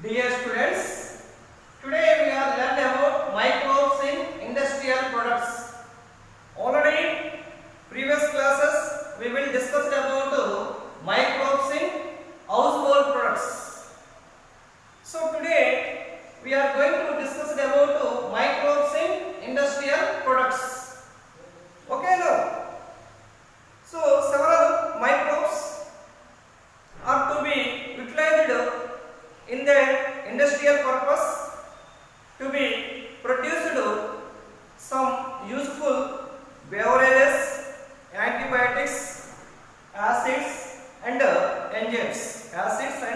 Dear students, today we are learned about microbes in industrial products. Already previous classes we will discuss about microbes in household products. So today we are going to discuss about microbes in industrial products. Okay now. So several microbes are to be utilized in the industrial purpose to be produced some useful beverages, antibiotics, acids and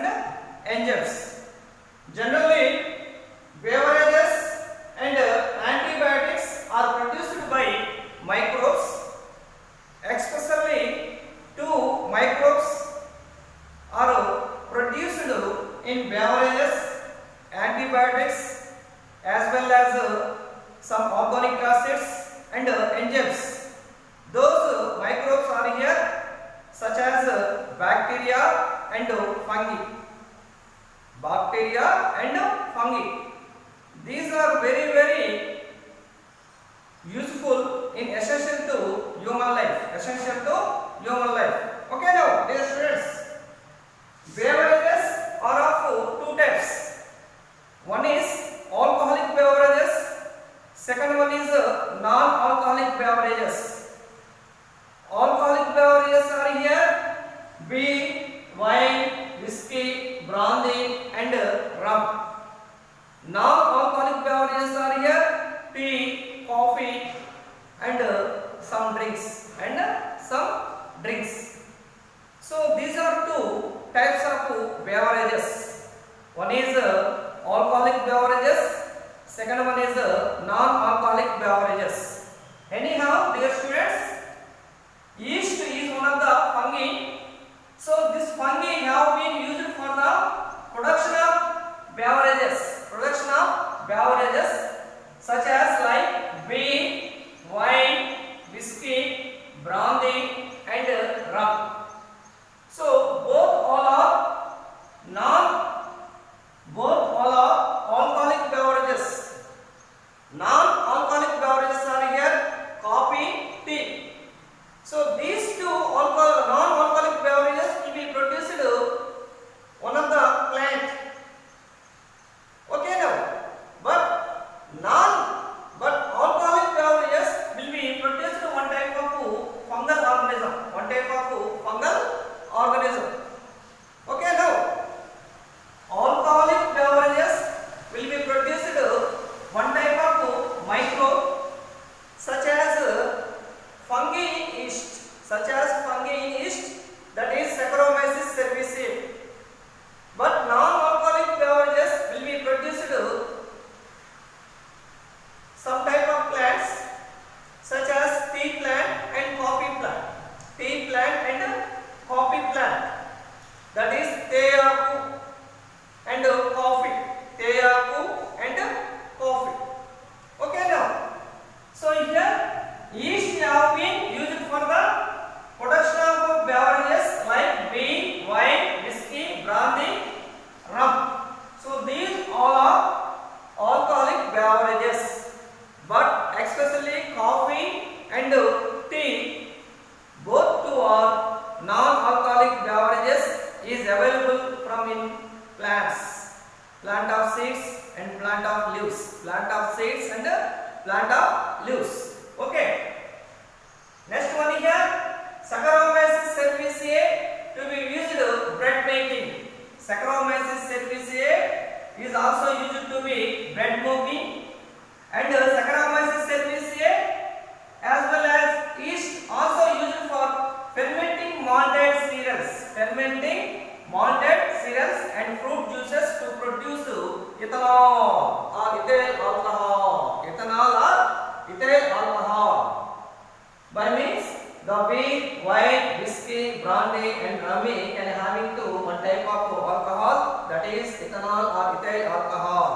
enzymes. Generally, beverages and antibiotics are produced by microbes. Especially two microbes are produced in beverages, antibiotics as well as some organic acids and enzymes. Those microbes are here such as bacteria and fungi. These are very useful in essential to human life. Okay now, dear students, beverages are of two types. One is alcoholic beverages, second one is non-alcoholic beverages. Alcoholic beverages are here beer, wine, whiskey, brandy and rum. Non-alcoholic beverages are here tea, coffee and some drinks. So these are two types of beverages. One is alcoholic beverages, second one is non-alcoholic beverages. Anyhow, dear students, yeast is one of the fungi. So this fungi have been used for the production of beverages such as like beer, wine, whiskey, brandy and rum. So both all are alcoholic beverages. Non-alcoholic beverages are here coffee, tea. So these two non-alcoholic beverages will be produced one of the plant. Okay now, but alcoholic beverages will be produced one type of fungal organism. Okay now, alcoholic beverages will be produced one type of microbe such as fungi in yeast, that is Saccharomyces cerevisiae. But non-alcoholic beverages will be produced some type of plants such as tea plant and coffee plant. That is teyaku and coffee. Okay now. So here yeast have been used for the production of beverages like beer, wine, whiskey, brandy, rum. So these all are alcoholic beverages, but especially coffee and tea, both two are non-alcoholic beverages is available from in plants, plant of seeds and plant of leaves. Okay. Next one here, Saccharomyces cerevisiae to be used bread making. Saccharomyces cerevisiae is also used to be bread making, and Saccharomyces cerevisiae as well as yeast also used for fermenting malted cereals and fruit juices to produce ethanol or ethyl alcohol. By means the beer, wine, whiskey, brandy and rummy can having to one type of alcohol, that is ethanol or ethyl alcohol.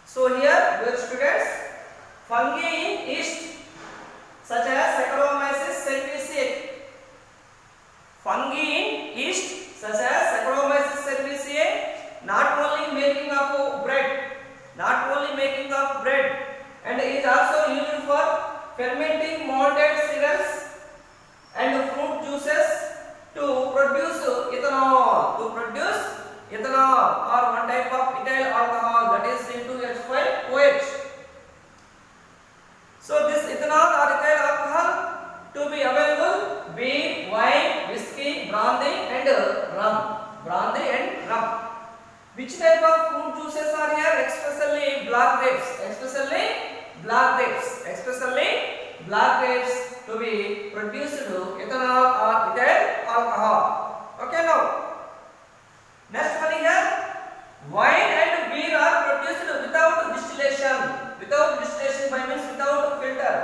So here, dear students, fungi in yeast such as Saccharomyces cerevisiae. Fungi in yeast such as Saccharomyces cerevisiae not only not only making of bread, and is also used for fermenting malted cereals and fruit juices to produce ethanol. To produce ethanol or one type of ethyl alcohol, that is C2H5OH. So this ethanol or ethyl alcohol to be available beer, wine, whiskey, brandy and rum. Brandy and rum. Which type of fruit juices are here? Especially black grapes. Especially black grapes. Especially black grapes to be produced ethanol or ethyl alcohol. Okay, now next one here, wine and beer are produced without distillation. Without distillation by means without filter.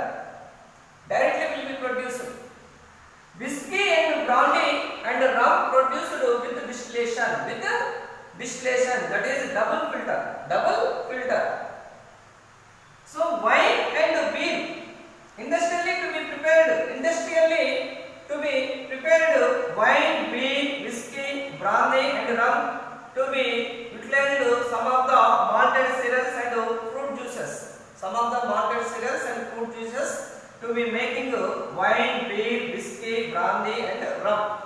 Directly will be produced. Whiskey and brandy and rum produced with distillation. With distillation, that is double filter. Double filter. So wine and beer industrially to be prepared. Industrially to be prepared wine, beer, whiskey, brandy and rum to be utilized some of the malted cereals and fruit juices. Some of the malted cereals and fruit juices to be making wine, beer, whiskey, brandy and rum.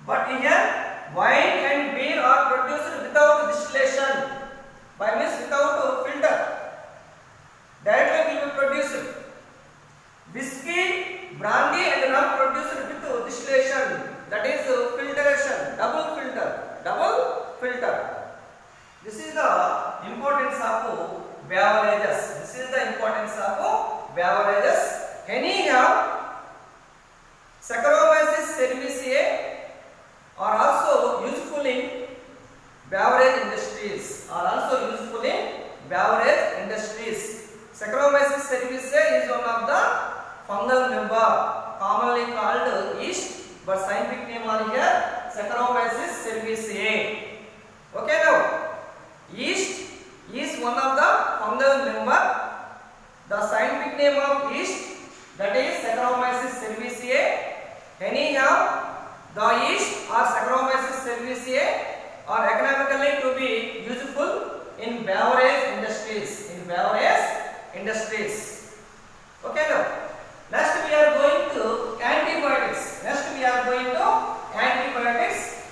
But here wine and beer are produced without distillation, by means without filter. Directly will be produced. Whiskey, brandy and rum produced with distillation, that is filtration, double filter, double filter. This is the importance of beverages. This is the importance of beverages. Anyhow, Saccharomyces cerevisiae are also useful in beverage industries. Are also useful in beverage industries. Saccharomyces cerevisiae is one of the fungal member, commonly called yeast, but scientific name are here Saccharomyces cerevisiae. Okay, now yeast is one of the fungal member. The scientific name of yeast, that is Saccharomyces cerevisiae. Anyhow, the yeast or Saccharomyces cerevisiae are economically to be useful in beverage industries. In beverage industries. Okay, now next we are going to antibiotics. Next we are going to antibiotics.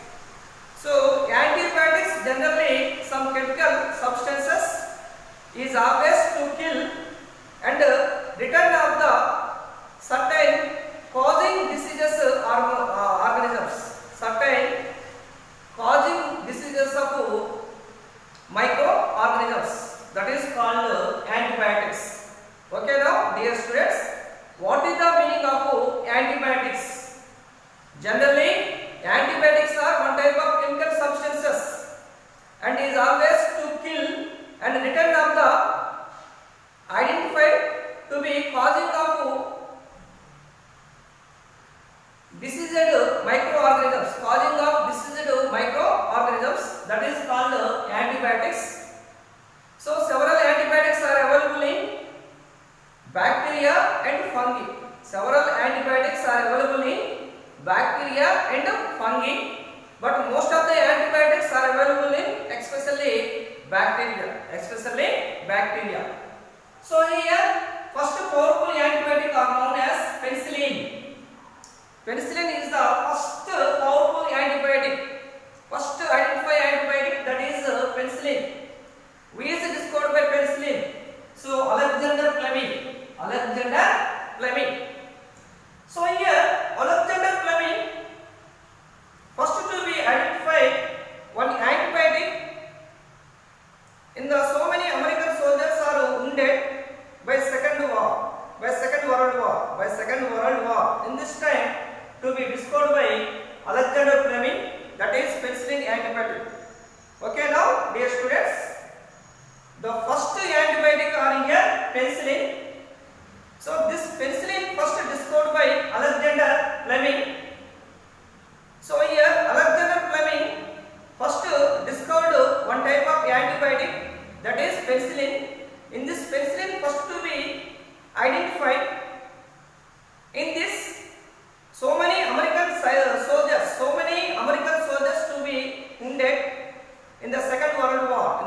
So antibiotics, generally some chemical substances is always to kill and return of the certain causing diseases organisms. Certain causing diseases of microorganisms, that is called antibiotics. Okay, now dear students, what is the meaning of antibiotics? Generally, antibiotics are one type of chemical substances and is always to kill and return of the identified to be causing of diseased microorganisms, causing of diseased microorganisms, that is called antibiotics. So several antibiotics are available in bacteria and fungi. Several antibiotics are available in bacteria and fungi, but most of the antibiotics are available in especially bacteria. Especially bacteria. So here first powerful antibiotic are known as penicillin. Penicillin is the first powerful antibiotic. First identified antibiotic, that is penicillin. Who is discovered by penicillin? So Alexander Fleming. Alexander Fleming. So here Alexander Fleming first to be identified one antibiotic. In the so many American soldiers are wounded by Second World War. In this time to be discovered by Alexander Fleming, that is penicillin antibiotic. Okay, now dear students, the first antibiotic are here penicillin. So this penicillin first discovered by Alexander Fleming. So here Alexander Fleming first discovered one type of antibiotic, that is penicillin. In this penicillin first to be identified. In this so many American soldiers to be wounded in the Second World War.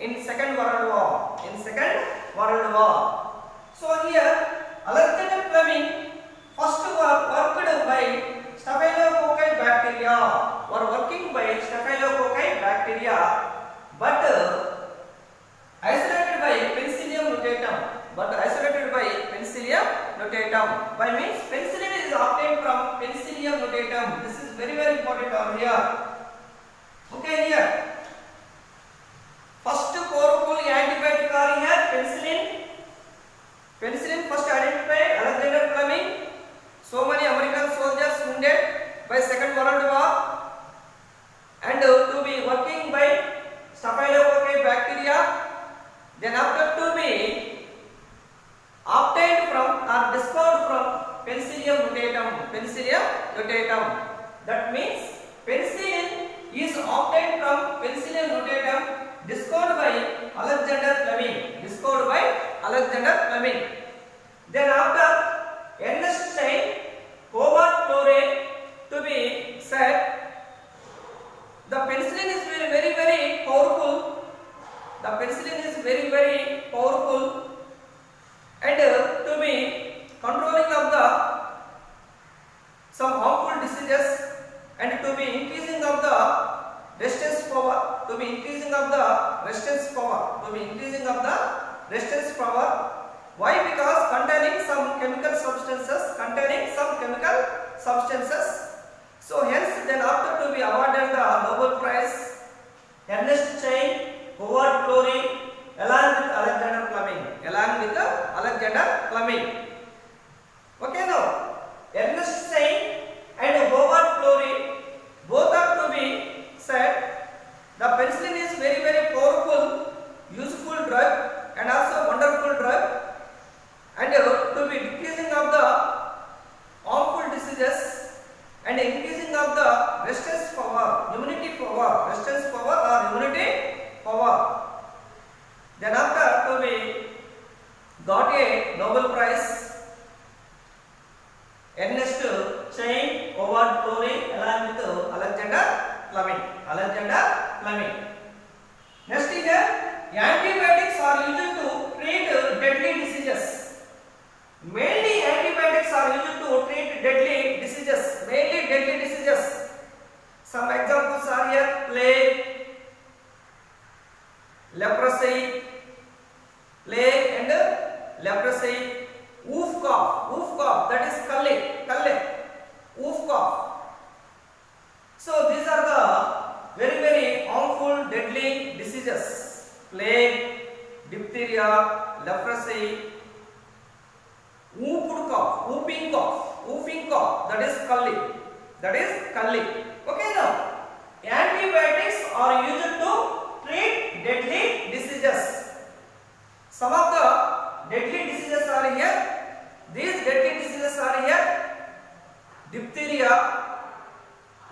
in Second World War. In Second World War. So here Alexander Fleming first worked by Staphylococci bacteria, were working by Staphylococci bacteria, but isolated by Penicillium notatum. By means penicillin is obtained from Penicillium notatum. This is very very important on here. Okay, here. First powerful antibiotic are here penicillin. Penicillin first identified Alexander Fleming. So many American soldiers wounded by Second World War, and to be working by Staphylococci bacteria. Then after to be obtained from or discovered from Penicillium notatum. That means penicillin is obtained from Penicillium notatum, discovered by Alexander Fleming. Then after Ernest Stein, cobalt chlorate to be said, the penicillin is very very powerful. The penicillin is very powerful, and to be controlling of the some harmful diseases, and to be increasing of the resistance power. Why? Because containing some chemical substances. So hence then after to be awarded the Nobel Prize, Ernest Stein, Howard Florey, along with Alexander Fleming. Okay, now Ernest Stein and Howard Florey both are to be said the penicillin is very powerful, useful drug, and also wonderful drug, and to be decreasing of the harmful diseases and increasing of the resistance power, immunity power. Then after to be got a Nobel Prize, Ernest Stein, Howard Florey, along with Alexander Fleming. Next here, antibiotics are used to treat deadly diseases. Mainly antibiotics are used to treat deadly diseases. Some examples are here: plague, leprosy, woof cough, that is kalle, woof cough. So these are the very harmful deadly diseases: plague, diphtheria, leprosy, whooping cough, that is kalle. Okay, now antibiotics are used to treat deadly diseases. Some of the deadly diseases are here. These deadly diseases are here: diphtheria,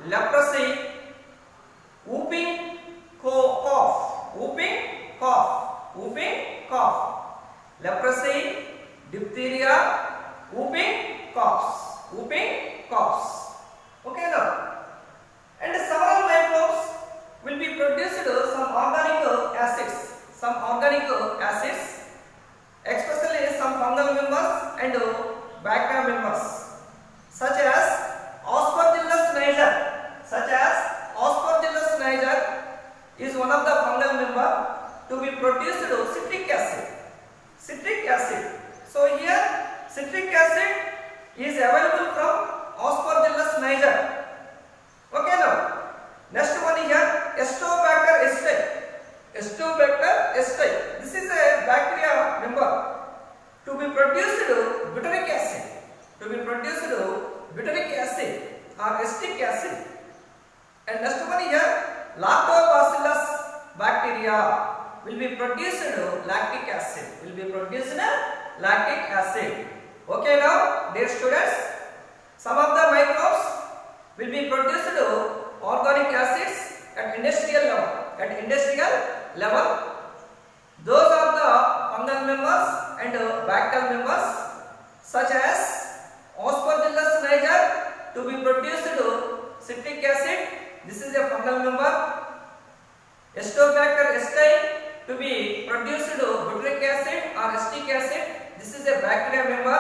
leprosy, whooping cough, leprosy, diphtheria, whooping coughs. Okay, now, and several microbes will be produced some organic acids, especially some fungal members and bacterial members, such as Aspergillus niger is one of the fungal member. To be produced citric acid. So here citric acid is available from Aspergillus niger. Okay, now next one here, Estobacter aceti. This is a bacteria member. To be produced butyric acid or acetic acid. And next one here, Lactobacillus bacteria will be produced lactic acid. Okay, now dear students, some of the microbes will be produced organic acids at industrial level. Those are the fungal members and bacterial members, such as Aspergillus niger to be produced citric acid. This is a fungal member. Estobacter aceti to be lactic acid. This is a bacteria member.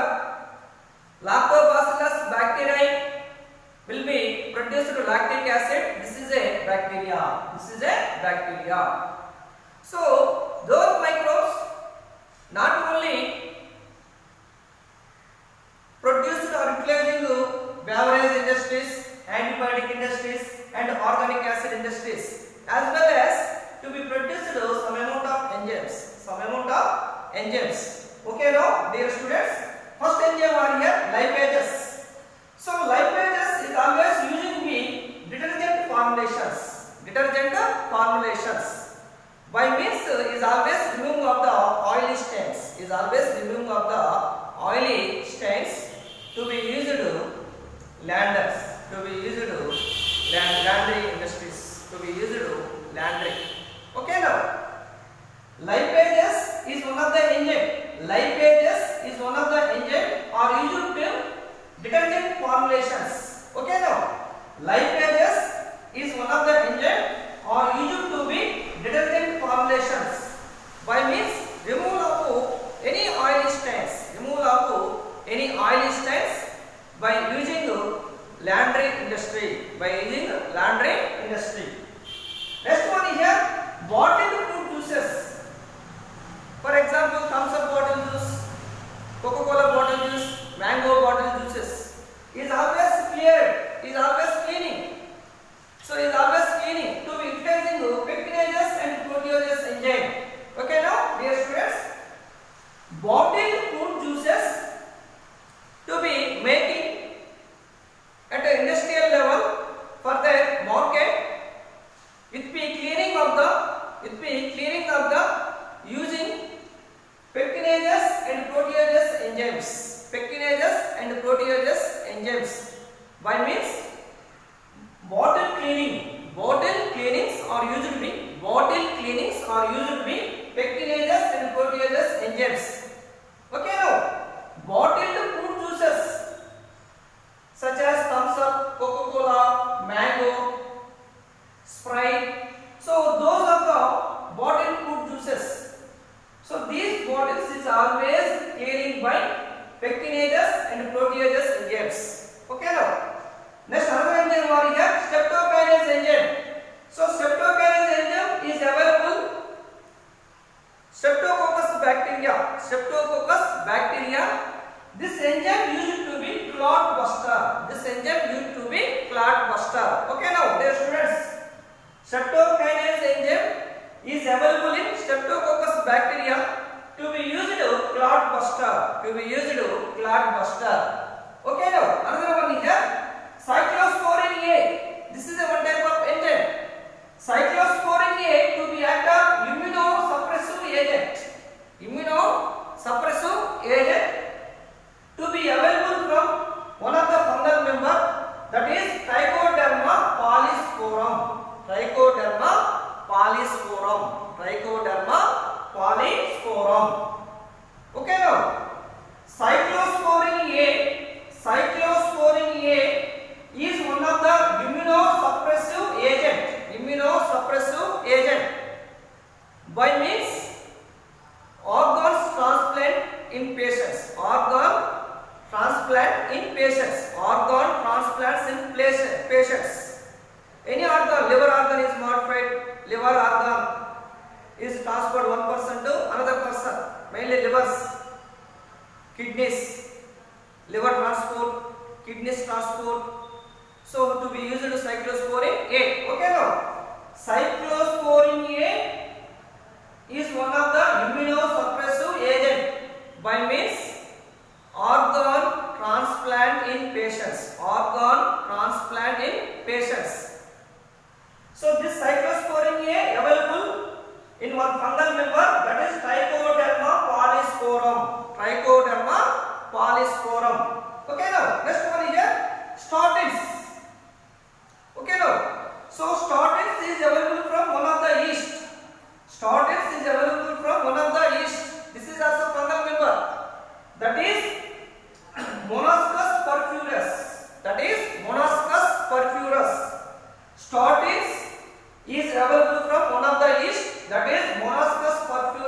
Lactobacillus bacteriae will be produced lactic acid. This is a bacteria. This is a bacteria. So those microbes not only produced or utilizing beverage industries, antibiotic industries and organic acid industries, as well as to be produced some amount of enzymes. Some amount of enzymes. Okay now, dear students, first enzyme are here lipases. So lipases is always using the detergent formulations. Detergent formulations. By means is always removing of the oily stains. Is always removing of the oily stains to be used landers. To be used laundry industries. To be used laundry. Okay now. Lipases is one of the enzyme. Lipases is one of the enzyme are used to detergent formulations. Okay now. Lipases is one of the enzyme are used to be detergent formulations. By means removal of any oily stains. Removal of any oily stains by using laundry industry. By using laundry industry. Next one is here bottled fruit juices. For example, thumbs up bottle juice, Coca-Cola bottle juice, mango bottle juices is always cleared, is always cleaning. So is always cleaning to be utilizing pectinases and proteases enzyme. Okay now, dear students, bottled fruit juices to be making at an industrial level for the market with the clearing of the using pectinases and proteases enzymes. Pectinases and proteases enzymes. By means bottle cleaning. Bottle cleanings are used to be pectinases and proteases enzymes. Okay now, bottled fruit juices such as thumbs up, Coca-Cola, mango, Sprite. So those are the bottled fruit juices. So these bottles is always clearing by pectinases and proteases enzymes. Okay now. Next another enzyme are here streptokinase enzyme. So streptokinase enzyme is available. Streptococcus bacteria. This enzyme used to be clot buster. Okay now, dear students, streptokinase enzyme is available in Streptococcus bacteria to be used clot buster. Okay now, another one is here cyclosporin A. This is a one type of enzyme. Cyclosporin A to be act of immunosuppressive agent to be available from one of the fungal member, that is Trichoderma polysporum. Okay now, cyclosporin A is one of the immunosuppressive agent. By means organ transplant in patients. Any organ, liver organ is modified. Liver organ is transferred one person to another person. Mainly livers, kidneys, liver transport, kidneys transport. So to be used cyclosporin A. Okay now, cyclosporin A is one of the immunosuppressive agent. By means organ transplant in patients. So this cyclosporin A available in one fungal member, that is Trichoderma polysporum. Okay now, next one is here statins. Okay now, so statins is available from one of the yeast. This is also fungal member, that is Monococcus perfurus. Statins is available from one of the yeast, that is Monococcus perfurus.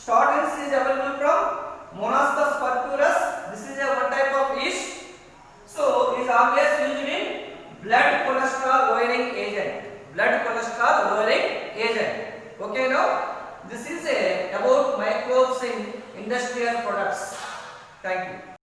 Stardust is available from Monascus purpurus. This is a